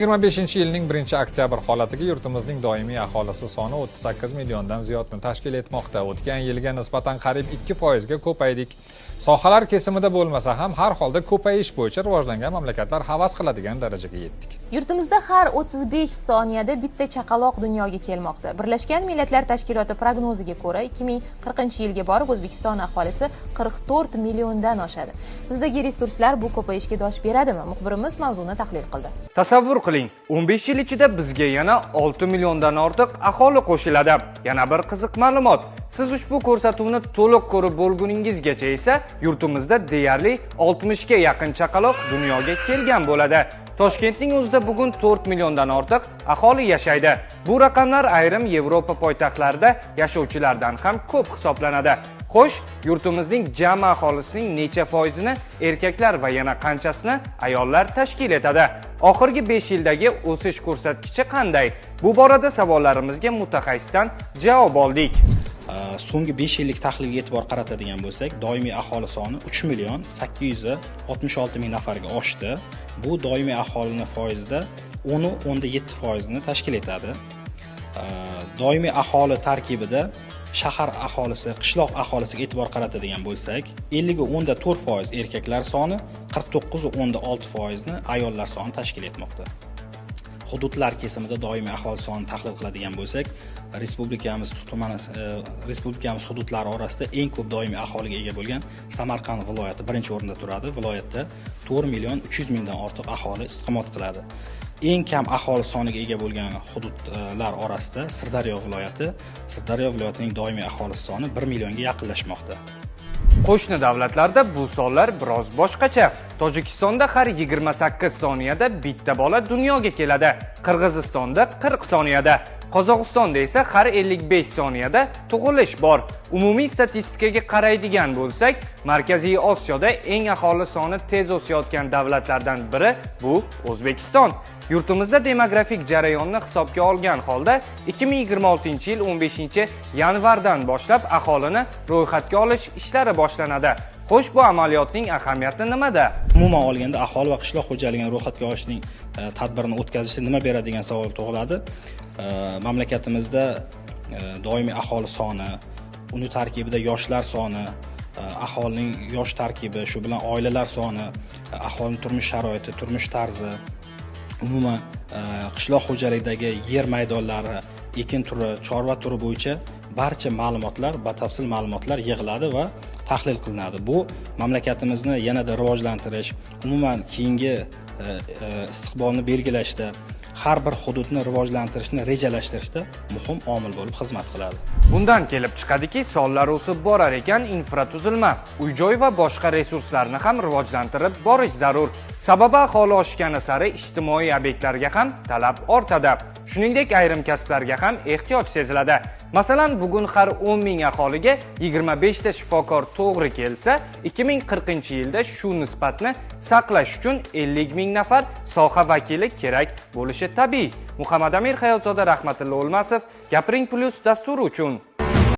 2025-yilning 1-oktyabr holatiga yurtimizning doimiy aholisi soni 38 milliondan ziyodni tashkil etmoqda. O'tgan yilga nisbatan qariyb 2% ga ko'paydik. Sohalar kesimida bo'lmasa ham har holda ko'payish bo'yicha rivojlangan mamlakatlar havas qiladigan darajaga yetdik. Yurtimizda har 35 soniyada bitta chaqaloq dunyoga kelmoqda. Birlashgan Millatlar Tashkiloti prognoziga ko'ra 2040-yilga borib O'zbekiston aholisi 44 milliondan oshadi. Bizdagi resurslar bu ko'payishga dosh beradimi? Muxbirimiz mavzuni tahlil qildi. Tasavvur qiling, 15 yil ichida bizga yana 6 milliondan ortiq aholi qo'shiladi. Yana bir qiziq ma'lumot. Siz ushbu ko'rsatuvni to'liq ko'rib bo'lguningizgacha esa yurtimizda deyarli 60 ga yaqin chaqaloq dunyoga kelgan bo'ladi. Toshkentning o'zida bugun 4 milliondan ortiq aholi yashaydi. Bu raqamlar ayrim Yevropa poytaxtlarida yashovchilardan ham ko'p hisoblanadi. Xo'sh, yurtimizning jami aholisining necha foizini erkaklar va yana qanchasini ayollar tashkil etadi? Oxirgi 5 yildagi o'sish ko'rsatkichi qanday? Bu borada savollarimizga mutaxassisdan javob oldik. So'nggi 5 yillik tahlilga e'tibor qaratadigan bo'lsak, doimiy aholi soni 3 million 866 ming nafarga oshdi. Bu doimiy aholining foizida 10.7% ni tashkil etadi. Doimiy aholi tarkibida shahar aholisi, qishloq aholisiga e'tibor qaratadigan bo'lsak, 50.4% erkaklar soni, 49.6% ni ayollar soni tashkil etmoqda. Hududlar kesimida doimiy aholi sonini tahlil qiladigan bo'lsak, respublikamiz hududlari orasida eng ko'p doimiy aholiga ega bo'lgan Samarqand viloyati birinchi o'rinda turadi. Viloyatda 4 million 300 mingdan ortiq aholi istiqomat qiladi. Eng kam aholi soniga ega bo'lgan hududlar orasida Sirdaryo viloyatining doimiy aholisi soni 1 millionga yaqinlashmoqda. Qo'shni davlatlarda bu sonlar biroz boshqacha. Tojikistonda har 28 soniyada bitta bola dunyoga keladi. Qirg'izistonda 40 soniyada. Qozog'istonda esa har 55 soniyada tug'ilish bor. Umumiy statistikaga qaraydigan bo'lsak, Markaziy Osiyoda eng aholi soni tez o'sayotgan davlatlardan biri bu O'zbekiston. Yurtimizda demografik jarayonni hisobga olgan holda 2026-yil 15-yanvardan boshlab aholini ro'yxatga olish ishlari boshlanadi. Xo'sh, bu amaliyotning ahamiyati nimada? Umuman olganda aholi va qishloq xo'jaligini ro'yxatga olishning tadbirini o'tkazishda nima beradi degan savol tug'iladi. Mamlakatimizda doimiy aholi soni, uni tarkibida yoshlar soni, aholining yosh tarkibi, shu bilan oilalar soni, aholining turmush sharoiti, turmush tarzi, umuman qishloq xo'jaligidagi yer maydonlari, ekin turi, chorva turi bo'yicha barcha ma'lumotlar, batafsil ma'lumotlar yig'iladi va tahlil qilinadi. Bu mamlakatimizni yanada rivojlantirish, umuman keyingi istiqbolni belgilashda, har bir hududni rivojlantirishni rejalashtirishda muhim omil bo'lib xizmat qiladi. Bundan kelib chiqadiki, sonlar o'sib borar ekan, infratuzilma, uy-joy va boshqa resurslarni ham rivojlantirib borish zarur. Sababi aholi oshgani sari ijtimoiy obyektlarga ham talab ortadi. Shuningdek, ayrim kasblarga ham ehtiyoj seziladi. Masalan, bugun har 10 ming aholiga 25 ta shifokor to'g'ri kelsa, 2040-yilda shu nisbatni saqlash uchun 50 ming nafar soha vakili kerak bo'lishi tabiiy. Muhammad Amir Hayotzoda, Rahmatilla O'lmasov, Gapiring Plus dasturi uchun.